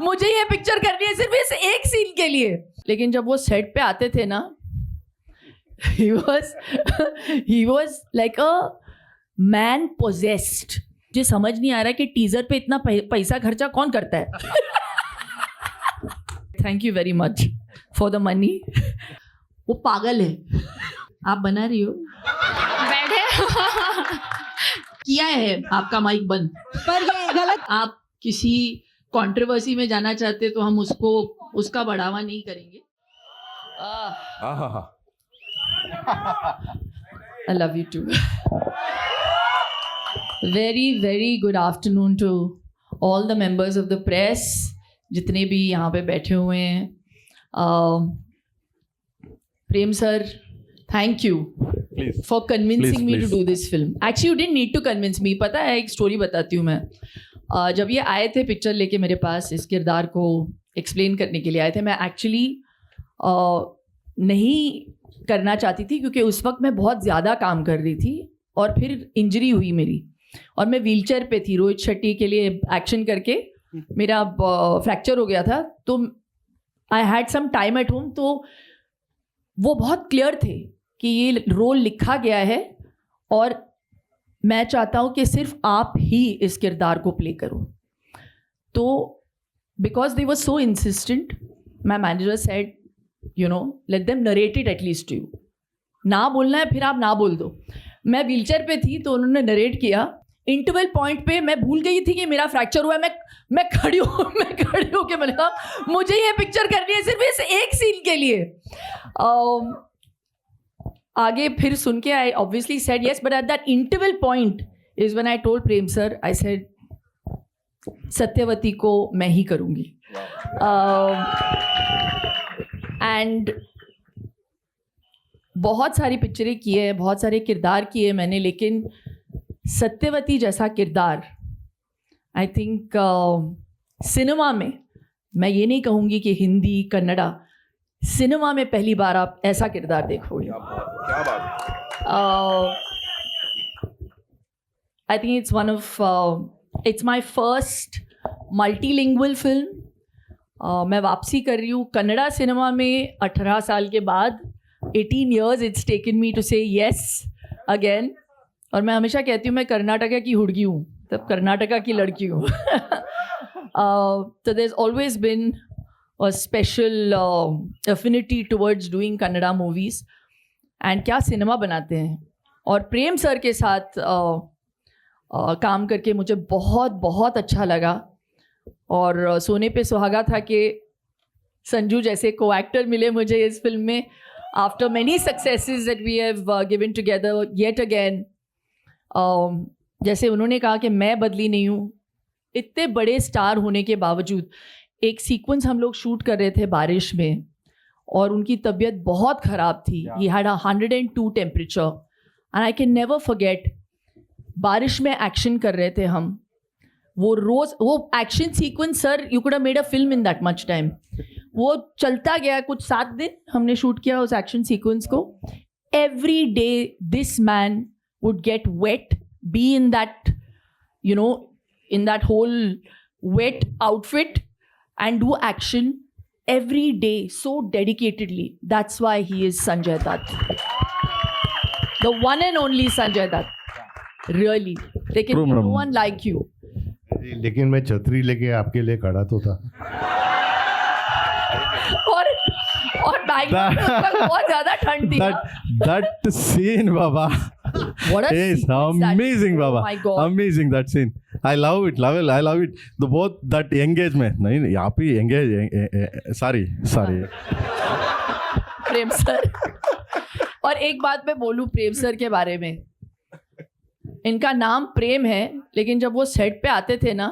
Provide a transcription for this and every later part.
मुझे ये पिक्चर करनी है सिर्फ इस एक सीन के लिए। लेकिन जब वो सेट पे आते थे ना, he was like a man possessed। मुझे समझ नहीं आ रहा कि टीजर पे इतना पैसा खर्चा कौन करता है। Thank you very much for the money. वो पागल है। आप बना रही हो? बैठे किया है आपका माइक बंद, पर ये गलत। आप किसी कंट्रोवर्सी में जाना चाहते तो हम उसका बढ़ावा नहीं करेंगे। I love you too. Very, very good afternoon to all the members of the press, जितने भी यहाँ पे बैठे हुए हैं। प्रेम sir, thank you for convincing me to do this film. Actually, you didn't need to convince me. पता है, एक स्टोरी बताती हूँ मैं। जब ये आए थे पिक्चर लेके मेरे पास, इस किरदार को एक्सप्लेन करने के लिए आए थे, मैं एक्चुअली नहीं करना चाहती थी क्योंकि उस वक्त मैं बहुत ज़्यादा काम कर रही थी और फिर इंजरी हुई मेरी और मैं व्हीलचेयर पे थी। रोहित शेट्टी के लिए एक्शन करके मेरा फ्रैक्चर हो गया था, तो I had some time at home. तो वो बहुत क्लियर थे कि ये रोल लिखा गया है और मैं चाहता हूँ कि सिर्फ आप ही इस किरदार को प्ले करो। तो because they were so insistent, my manager said, you know, let them narrate it at least to you. ना बोलना है फिर आप ना बोल दो। मैं व्हीलचेयर पे थी तो उन्होंने नरेट किया। इंटरवल पॉइंट पे मैं भूल गई थी कि मेरा फ्रैक्चर हुआ है। मैं खड़ी हो के मैंने कहा मुझे ये पिक्चर करनी है सिर्फ इस एक सीन के लिए। आगे फिर सुन के I obviously said yes, but at that interval point is when I told Prem sir, I said Satyavati को मैं ही करूँगी। एंड बहुत सारी पिक्चरें की है, बहुत सारे किरदार किए मैंने, लेकिन सत्यवती जैसा किरदार आई थिंक सिनेमा में, मैं ये नहीं कहूँगी कि हिंदी कन्नड़ा, सिनेमा में पहली बार आप ऐसा किरदार देखोगे। क्या बात। I think it's my first multilingual film. मैं वापसी कर रही हूँ कन्नड़ा सिनेमा में 18 साल के बाद। 18 years it's taken me to say yes again। और मैं हमेशा कहती हूँ मैं कर्नाटका की हुड़गी हूँ, तब कर्नाटका की लड़की हूँ। तो there's always been a special affinity towards doing Kannada movies। And क्या सिनेमा बनाते हैं। और प्रेम सर के साथ काम करके मुझे बहुत बहुत अच्छा लगा। और सोने पे सुहागा था कि संजू जैसे को एक्टर मिले मुझे इस फिल्म में। After many successes that we have given together yet again, जैसे उन्होंने कहा कि मैं बदली नहीं हूँ, इतने बड़े स्टार होने के बावजूद। एक सीक्वेंस हम लोग शूट कर रहे थे बारिश में और उनकी तबीयत बहुत ख़राब थी। He had 102 temperature and I can never forget. बारिश में एक्शन कर रहे थे हम, वो action sequence sir, you could have made a film in that much time. वो चलता गया, कुछ 7 दिन हमने शूट किया उस एक्शन सीक्वेंस को। Every day this man would get wet, be in that you know in that whole wet outfit and do action every day so dedicatedly. That's why he is Sanjay Dutt, the one and only Sanjay Dutt, really. लेकिन no one like you. लेकिन मैं छतरी लेके आपके लिए खड़ा तो था। और बहुत ज्यादा ठंड थी। That scene, Baba, what a is scene amazing, Baba. Oh my God. Amazing that scene. I love it. I love it. The both that engagement. नहीं यहाँ पे engage. Sorry. प्रेम सर। और एक बात मैं बोलूँ प्रेम सर के बारे में, इनका नाम प्रेम है, लेकिन जब वो सेट पे आते थे ना,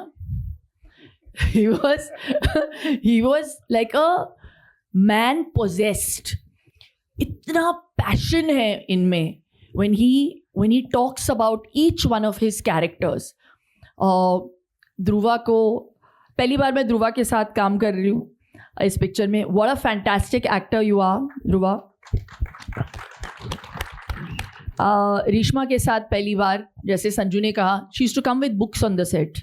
he was like a man possessed। इतना पैशन है इनमें when he talks about each one of his characters। Dhruva को पहली बार मैं ध्रुवा के साथ काम कर रही हूँ इस पिक्चर में। What a fantastic actor you are Dhruva. Reshma के साथ पहली बार, जैसे संजू ने कहा, she used to come with books on the set,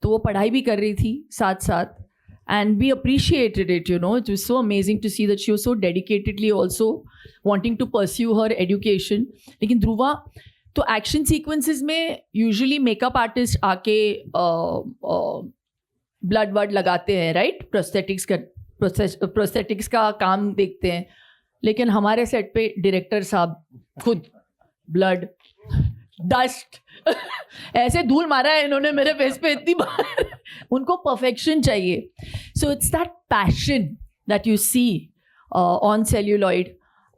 तो वो पढ़ाई भी कर रही थी साथ साथ। and we appreciated it, you know. It was so amazing to see that she was so dedicatedly also wanting to pursue her education. लेकिन ध्रुवा तो एक्शन सीक्वेंसेस में यूजुअली मेकअप आर्टिस्ट आके ब्लड वर्ड लगाते हैं, राइट, प्रोस्थेटिक्स का काम देखते हैं, लेकिन हमारे सेट पे डायरेक्टर साहब खुद ब्लड डस्ट ऐसे धूल मारा है इन्होंने मेरे फेस पे इतनी बार उनको परफेक्शन चाहिए. So it's that passion that you see on celluloid,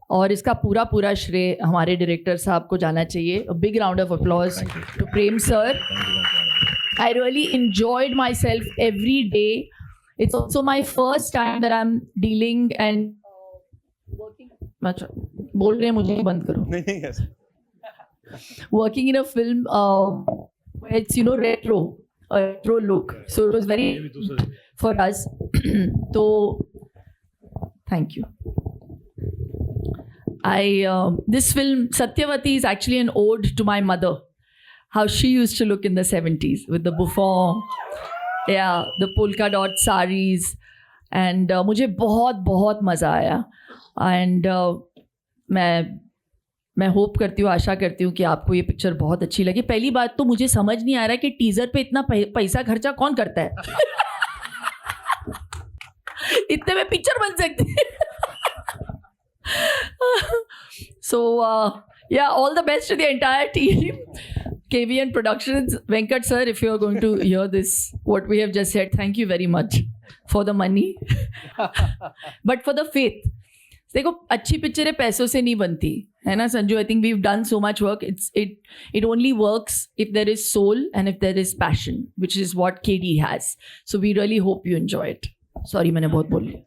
और इसका पूरा पूरा श्रेय हमारे डायरेक्टर साहब को जाना चाहिए. A big round of applause to Prem sir. I really enjoyed myself every day. It's also my first time that I'm dealing and working. अच्छा, बोल रहे हैं मुझे बंद करो. नहीं, yes. Working in a film, it's, you know, retro look. So it was very for us. So thank you. This film Satyavati is actually an ode to my mother. How she used to look in the 70s with the bouffant, yeah, the polka dot saris, and मुझे बहुत मज़ा आया. And मैं hope करती हूँ, आशा करती हूँ कि आपको ये पिक्चर बहुत अच्छी लगी. पहली बात तो मुझे समझ नहीं आ रहा कि टीज़र पे इतना पैसा खर्चा कौन करता है. इतने में पिक्चर बन सकती है. So yeah, all the best to the entire team. KVN Productions, Venkat sir, if you are going to hear this, what we have just said, thank you very much for the money, but for the faith. देखो, अच्छी पिक्चरें पैसों से नहीं बनती है ना Sanju. I think we've done so much work. It only works if there is soul and if there is passion, which is what KD has. So we really hope you enjoy it. Sorry, मैंने बहुत बोल लिया.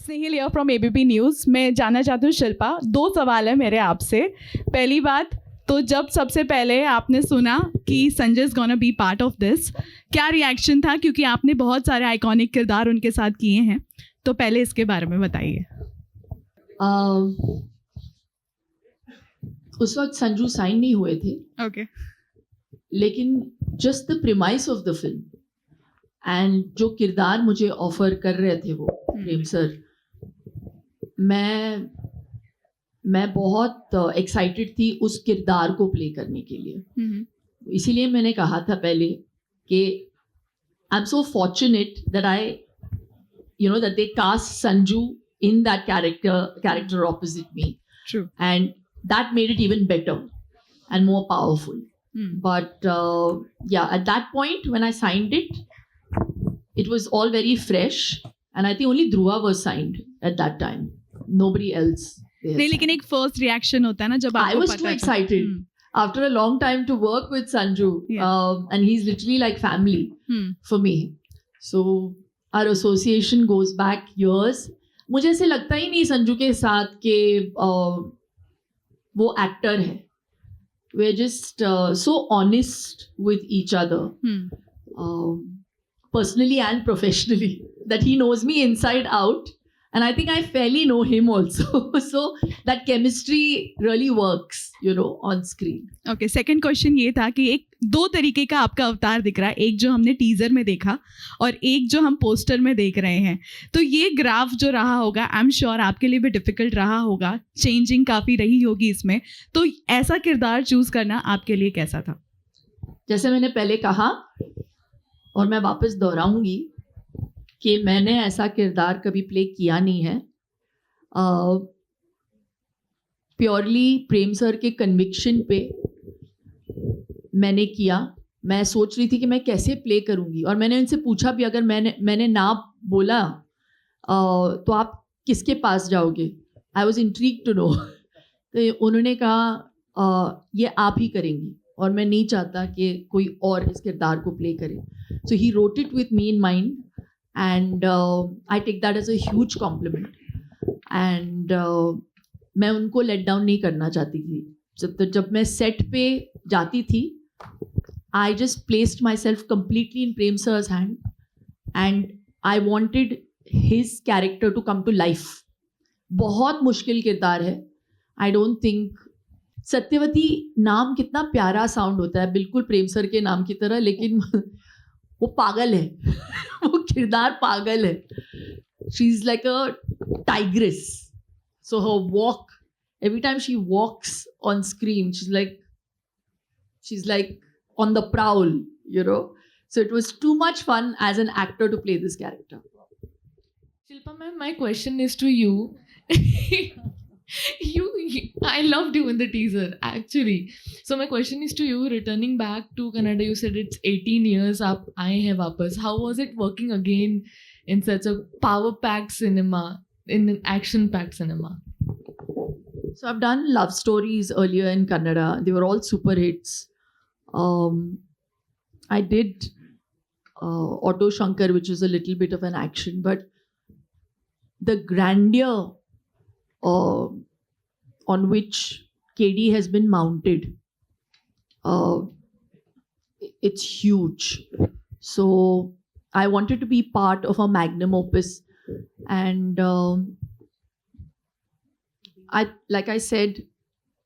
स्नेहिल here from ABP news. मैं जानना चाहती हूँ शिल्पा, 2 सवाल है मेरे आपसे. पहली बात तो जब सबसे पहले आपने सुना कि Sanjay is gonna be part of this, क्या रिएक्शन था, क्योंकि आपने बहुत सारे आइकॉनिक किरदार उनके साथ किए हैं, तो पहले इसके बारे में बताइए. उस वक्त संजू साइन नहीं हुए थे. ओके. लेकिन just the premise of the film and जो किरदार मुझे ऑफर कर रहे थे वो प्रेम सर, मैं बहुत एक्साइटेड थी उस किरदार को प्ले करने के लिए. इसीलिए मैंने कहा था पहले कि I am so fortunate that that they cast Sanju in that character opposite me. True. And that made it even better and more powerful. But yeah, at that point when I signed it, it was all very fresh, and I think only Dhruva was signed at that time. Nobody else. नहीं, लेकिन एक first reaction होता है ना जब आपको I was पता too है. excited after a long time to work with Sanju. And he's literally like family for me. So our association goes back years. मुझे ऐसे लगता ही नहीं संजू के साथ कि वो एक्टर है. We're just so honest with each other, personally and professionally, that he knows me inside out, and I think I fairly know him also. So that chemistry really works, you know, on screen. Okay. Second question ये था कि एक 2 तरीके का आपका अवतार दिख रहा है, एक जो हमने टीजर में देखा और एक जो हम पोस्टर में देख रहे हैं. तो ये ग्राफ जो रहा होगा, आई एम श्योर आपके लिए भी डिफिकल्ट रहा होगा, चेंजिंग काफ़ी रही होगी इसमें. तो ऐसा किरदार चूज करना आपके लिए कैसा था? जैसे मैंने पहले कहा और मैं वापस दोहराऊंगी कि मैंने ऐसा किरदार कभी प्ले किया नहीं है. प्योरली प्रेम सर के कन्विक्शन पे मैंने किया. मैं सोच रही थी कि मैं कैसे प्ले करूँगी, और मैंने उनसे पूछा भी, अगर मैंने ना बोला तो आप किसके पास जाओगे. I was intrigued to know. तो उन्होंने कहा ये आप ही करेंगी, और मैं नहीं चाहता कि कोई और इस किरदार को प्ले करे. So he wrote it with me in mind, and I take that as a huge compliment. And मैं उनको लेट डाउन नहीं करना चाहती थी. जब मैं सेट पे जाती थी, I just placed myself completely in Prem sir's hand, and I wanted his character to come to life. बहुत मुश्किल किरदार है. I don't think सत्यवती नाम कितना प्यारा साउंड होता है, बिल्कुल प्रेम सर के नाम की तरह, लेकिन वो पागल है वो किरदार पागल है. She is like a tigress. So her walk, every time she walks on screen, she's like on the prowl, you know. So it was too much fun as an actor to play this character. Shilpa ma'am, my question is to you. I loved you in the teaser, actually. So my question is to you, returning back to Kannada, you said it's 18 years up, I have uppers. How was it working again in such a power-packed cinema, in an action-packed cinema? So I've done love stories earlier in Kannada. They were all super hits. I did Auto Shankar, which is a little bit of an action, but the grandeur on which KD has been mounted, it's huge. So I wanted to be part of a magnum opus, and like I said,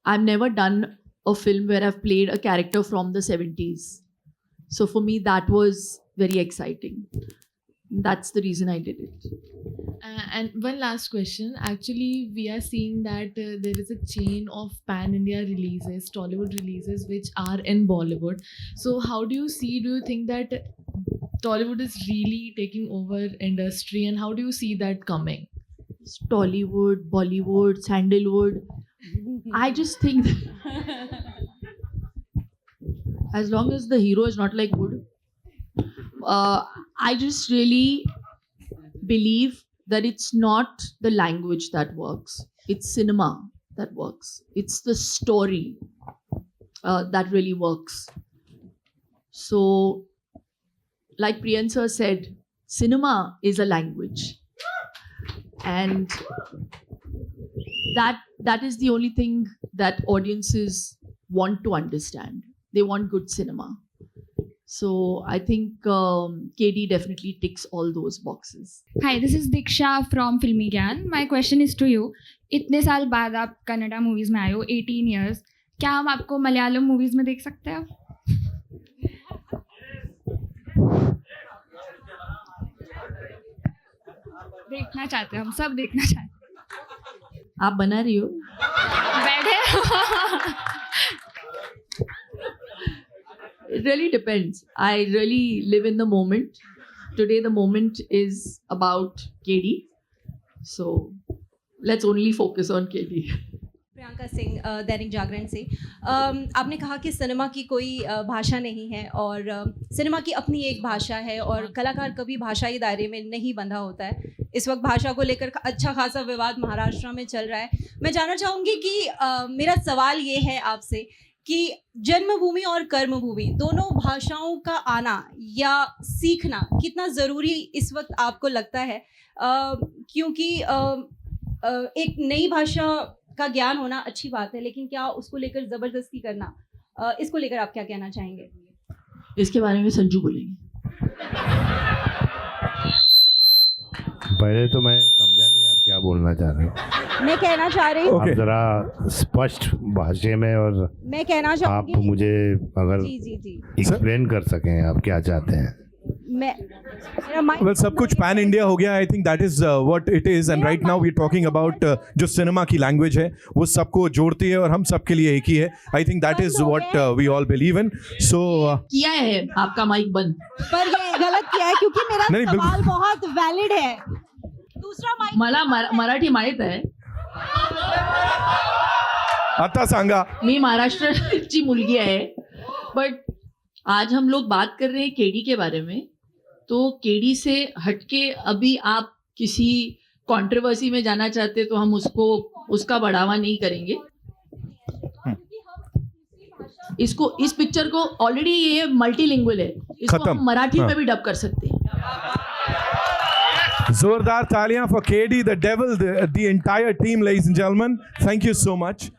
I've never done a film where I've played a character from the 70s. So for me, that was very exciting. That's the reason I did it. And one last question. Actually, we are seeing that there is a chain of pan-India releases, Tollywood releases, which are in Bollywood. So how do you think that Tollywood is really taking over industry, and how do you see that coming? Tollywood, Bollywood, Sandalwood. I just think that as long as the hero is not like wood, I just really believe that it's not the language that works. It's cinema that works. It's the story that really works. So, like Priyan sir said, cinema is a language. And that is the only thing that audiences want to understand. They want good cinema. So I think KD definitely ticks all those boxes. Hi, this is Diksha from Filmi Gyan. My question is to you. इतने साल बाद आप Kannada movies में आए हो, 18 years. क्या हम आपको मलयालम मूवीज में देख सकते हैं? देखना चाहते हैं, हम सब देखना चाहते हैं. आप बना रही हो? बैठे It really depends. I really live in the moment. Today the moment is about KD. So let's only focus on KD. Priyanka Singh Dainik Jagran से. आपने कहा कि सिनेमा की कोई भाषा नहीं है और सिनेमा की अपनी एक भाषा है और कलाकार कभी भाषाई दायरे में नहीं बंधा होता है. इस वक्त भाषा को लेकर अच्छा खासा विवाद महाराष्ट्र में चल रहा है. मैं जानना चाहूँगी कि मेरा सवाल ये है आपसे कि जन्मभूमि और कर्मभूमि दोनों भाषाओं का आना या सीखना कितना ज़रूरी इस वक्त आपको लगता है, क्योंकि एक नई भाषा का ज्ञान होना अच्छी बात है, लेकिन क्या उसको लेकर ज़बरदस्ती करना, इसको लेकर आप क्या कहना चाहेंगे? इसके बारे में संजू बोलेंगे. पहले तो मैं समझा नहीं आप क्या बोलना चाह रहे हो. मैं कहना चाह रही हूँ आप जरा स्पष्ट भाषा में और मैं कहना आप चाहूँगी मुझे अगर जी एक्सप्लेन कर सकें आप क्या चाहते हैं. Well, सब कुछ पैन इंडिया हो गया. I think that is what it is. And right now we are talking about जो सिनेमा की लैंग्वेज है वो सबको जोड़ती है और हम सबके लिए एक ही है. I think that is what we all believe in. So किया है आपका माइक बंद. पर ये गलत किया है क्योंकि मेरा नहीं, बिल्कुल. सवाल बहुत वैलिड है. दूसरा माइक मला मराठी माहित आहे. आता सांगा. मी महाराष्ट्राची मुलगी आहे. बट आज हम लोग बात कर रहे हैं केडी के बारे में. तो केडी से हटके अभी आप किसी कंट्रोवर्सी में जाना चाहते तो हम उसका बढ़ावा नहीं करेंगे. इस पिक्चर को ऑलरेडी ये मल्टीलिंगुअल है. इसको खत्म. हम मराठी हाँ. में भी डब कर सकते हैं. जोरदार तालियां for KD, the devil, the entire team, ladies and gentlemen. Thank you so much.